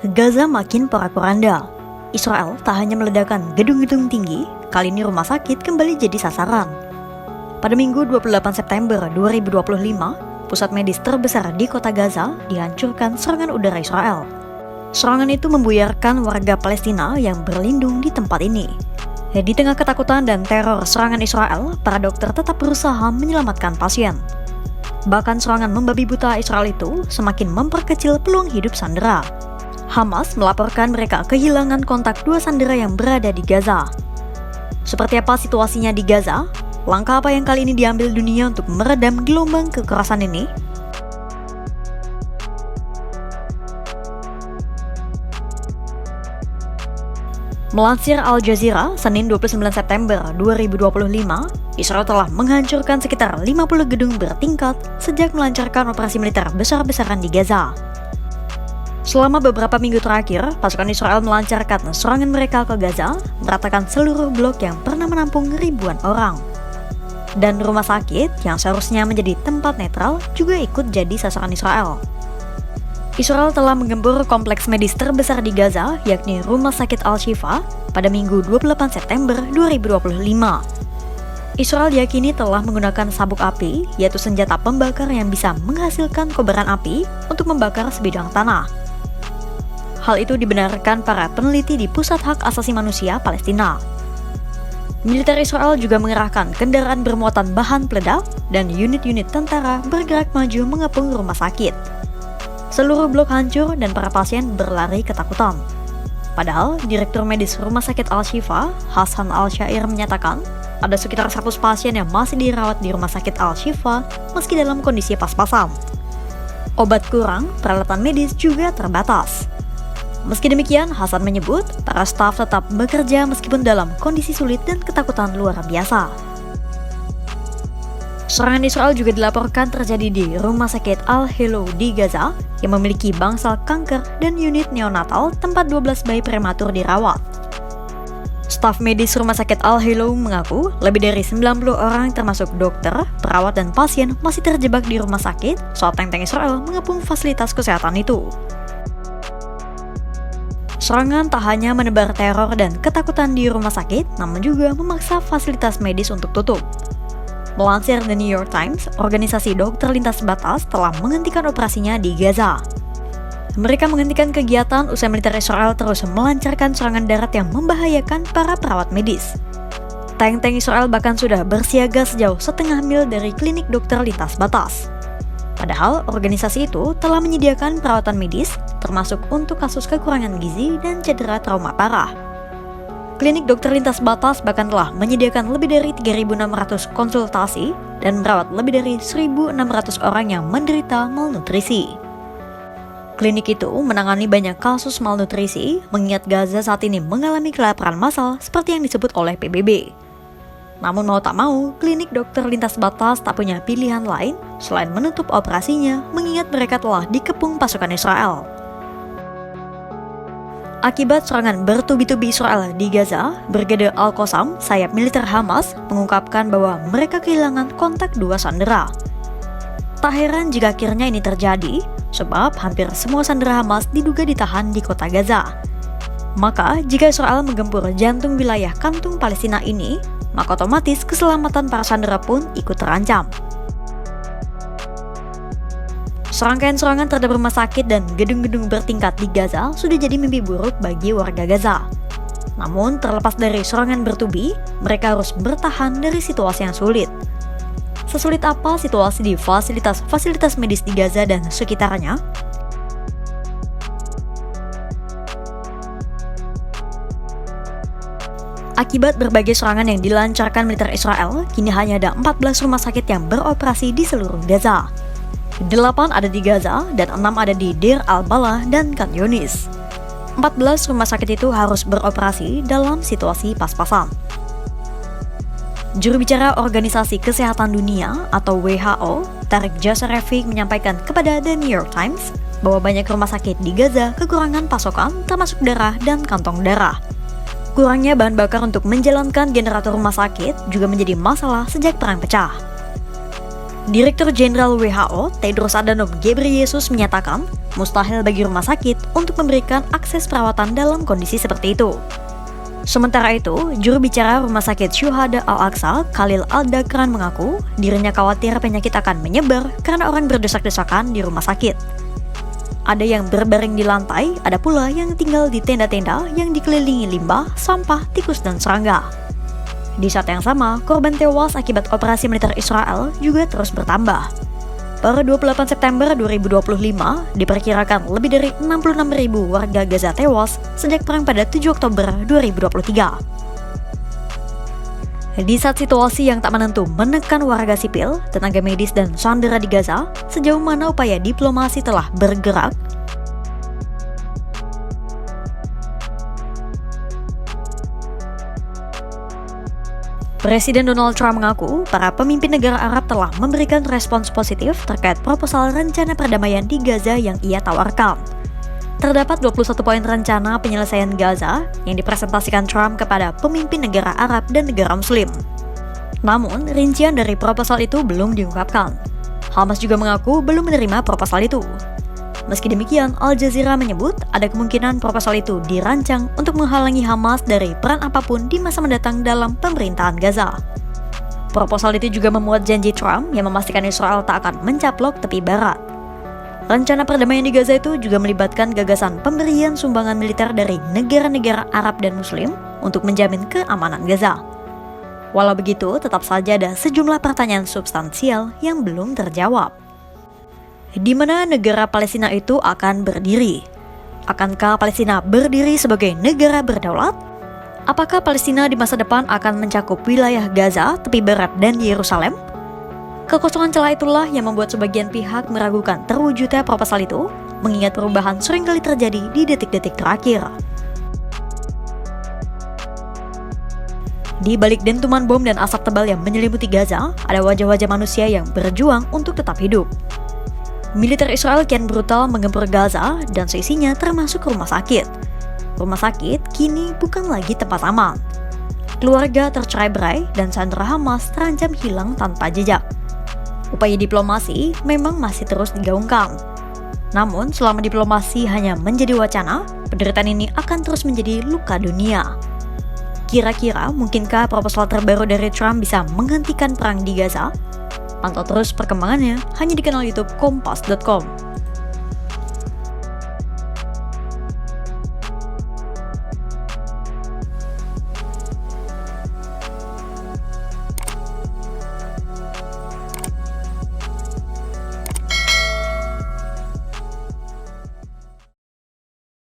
Gaza makin porak-poranda. Israel tak hanya meledakkan gedung-gedung tinggi, kali ini rumah sakit kembali jadi sasaran. Pada Minggu 28 September 2025, pusat medis terbesar di kota Gaza dihancurkan serangan udara Israel. Serangan itu membuyarkan warga Palestina yang berlindung di tempat ini. Di tengah ketakutan dan teror serangan Israel, para dokter tetap berusaha menyelamatkan pasien. Bahkan serangan membabi buta Israel itu semakin memperkecil peluang hidup sandera. Hamas melaporkan mereka kehilangan kontak 2 sandera yang berada di Gaza. Seperti apa situasinya di Gaza? Langkah apa yang kali ini diambil dunia untuk meredam gelombang kekerasan ini? Melansir Al Jazeera, Senin 29 September 2025, Israel telah menghancurkan sekitar 50 gedung bertingkat sejak melancarkan operasi militer besar-besaran di Gaza. Selama beberapa minggu terakhir, pasukan Israel melancarkan serangan mereka ke Gaza, meratakan seluruh blok yang pernah menampung ribuan orang. Dan rumah sakit yang seharusnya menjadi tempat netral juga ikut jadi sasaran Israel. Israel telah menggempur kompleks medis terbesar di Gaza, yakni Rumah Sakit Al-Shifa, pada Minggu 28 September 2025. Israel diyakini telah menggunakan sabuk api, yaitu senjata pembakar yang bisa menghasilkan kobaran api untuk membakar sebidang tanah. Hal itu dibenarkan para peneliti di Pusat Hak Asasi Manusia Palestina. Militer Israel juga mengerahkan kendaraan bermuatan bahan peledak dan unit-unit tentara bergerak maju mengepung rumah sakit. Seluruh blok hancur dan para pasien berlari ketakutan. Padahal, Direktur Medis Rumah Sakit Al-Shifa, Hassan Al-Shair menyatakan, ada sekitar 100 pasien yang masih dirawat di Rumah Sakit Al-Shifa meski dalam kondisi pas-pasan. Obat kurang, peralatan medis juga terbatas. Meski demikian, Hasan menyebut para staf tetap bekerja meskipun dalam kondisi sulit dan ketakutan luar biasa. Serangan Israel juga dilaporkan terjadi di Rumah Sakit Al-Helo di Gaza yang memiliki bangsal kanker dan unit neonatal tempat 12 bayi prematur dirawat. Staf medis Rumah Sakit Al-Helo mengaku lebih dari 90 orang termasuk dokter, perawat, dan pasien masih terjebak di rumah sakit saat tank-tank Israel mengepung fasilitas kesehatan itu. Serangan tak hanya menebar teror dan ketakutan di rumah sakit, namun juga memaksa fasilitas medis untuk tutup. Melansir The New York Times, organisasi Dokter Lintas Batas telah menghentikan operasinya di Gaza. Mereka menghentikan kegiatan usai militer Israel terus melancarkan serangan darat yang membahayakan para perawat medis. Tank-tank Israel bahkan sudah bersiaga sejauh setengah mil dari klinik Dokter Lintas Batas. Padahal, organisasi itu telah menyediakan perawatan medis, termasuk untuk kasus kekurangan gizi dan cedera trauma parah. Klinik Dokter Lintas Batas bahkan telah menyediakan lebih dari 3.600 konsultasi dan merawat lebih dari 1.600 orang yang menderita malnutrisi. Klinik itu menangani banyak kasus malnutrisi, mengingat Gaza saat ini mengalami kelaparan massal seperti yang disebut oleh PBB. Namun mau tak mau, klinik Dokter Lintas Batas tak punya pilihan lain selain menutup operasinya, mengingat mereka telah dikepung pasukan Israel. Akibat serangan bertubi-tubi Israel di Gaza, Brigade Al-Qassam, sayap militer Hamas, mengungkapkan bahwa mereka kehilangan kontak 2 sandera. Tak heran jika akhirnya ini terjadi, sebab hampir semua sandera Hamas diduga ditahan di kota Gaza. Maka, jika Israel menggempur jantung wilayah kantung Palestina ini, maka otomatis keselamatan para sandera pun ikut terancam. Serangkaian serangan terhadap rumah sakit dan gedung-gedung bertingkat di Gaza sudah jadi mimpi buruk bagi warga Gaza. Namun, terlepas dari serangan bertubi, mereka harus bertahan dari situasi yang sulit. Sesulit apa situasi di fasilitas medis di Gaza dan sekitarnya? Akibat berbagai serangan yang dilancarkan militer Israel, kini hanya ada 14 rumah sakit yang beroperasi di seluruh Gaza. 8 ada di Gaza dan 6 ada di Deir al-Balah dan Khan Yunis. 14 rumah sakit itu harus beroperasi dalam situasi pas-pasan. Juru bicara Organisasi Kesehatan Dunia atau WHO, Tarik Jasarevic menyampaikan kepada The New York Times bahwa banyak rumah sakit di Gaza kekurangan pasokan termasuk darah dan kantong darah. Kurangnya bahan bakar untuk menjalankan generator rumah sakit juga menjadi masalah sejak perang pecah. Direktur Jenderal WHO, Tedros Adhanom Ghebreyesus menyatakan mustahil bagi rumah sakit untuk memberikan akses perawatan dalam kondisi seperti itu. Sementara itu, juru bicara Rumah Sakit Syuhada Al-Aqsa, Khalil Al-Dakran mengaku dirinya khawatir penyakit akan menyebar karena orang berdesak-desakan di rumah sakit. Ada yang berbaring di lantai, ada pula yang tinggal di tenda-tenda yang dikelilingi limbah, sampah, tikus, dan serangga. Di saat yang sama, korban tewas akibat operasi militer Israel juga terus bertambah. Per 28 September 2025, diperkirakan lebih dari 66.000 warga Gaza tewas sejak perang pada 7 Oktober 2023. Di saat situasi yang tak menentu menekan warga sipil, tenaga medis dan sandera di Gaza, sejauh mana upaya diplomasi telah bergerak? Presiden Donald Trump mengaku para pemimpin negara Arab telah memberikan respons positif terkait proposal rencana perdamaian di Gaza yang ia tawarkan. Terdapat 21 poin rencana penyelesaian Gaza yang dipresentasikan Trump kepada pemimpin negara Arab dan negara Muslim. Namun, rincian dari proposal itu belum diungkapkan. Hamas juga mengaku belum menerima proposal itu. Meski demikian, Al Jazeera menyebut ada kemungkinan proposal itu dirancang untuk menghalangi Hamas dari peran apapun di masa mendatang dalam pemerintahan Gaza. Proposal itu juga memuat janji Trump yang memastikan Israel tak akan mencaplok tepi barat. Rencana perdamaian di Gaza itu juga melibatkan gagasan pemberian sumbangan militer dari negara-negara Arab dan Muslim untuk menjamin keamanan Gaza. Walau begitu, tetap saja ada sejumlah pertanyaan substansial yang belum terjawab. Di mana negara Palestina itu akan berdiri? Akankah Palestina berdiri sebagai negara berdaulat? Apakah Palestina di masa depan akan mencakup wilayah Gaza, tepi barat, dan Yerusalem? Kekosongan celah itulah yang membuat sebagian pihak meragukan terwujudnya proposal itu, mengingat perubahan seringkali terjadi di detik-detik terakhir. Di balik dentuman bom dan asap tebal yang menyelimuti Gaza, ada wajah-wajah manusia yang berjuang untuk tetap hidup. Militer Israel kian brutal menggempur Gaza dan seisinya termasuk rumah sakit. Rumah sakit kini bukan lagi tempat aman. Keluarga tercerai-berai dan sandera Hamas terancam hilang tanpa jejak. Upaya diplomasi memang masih terus digaungkan. Namun, selama diplomasi hanya menjadi wacana, penderitaan ini akan terus menjadi luka dunia. Kira-kira mungkinkah proposal terbaru dari Trump bisa menghentikan perang di Gaza? Pantau terus perkembangannya hanya di kanal YouTube Kompas.com.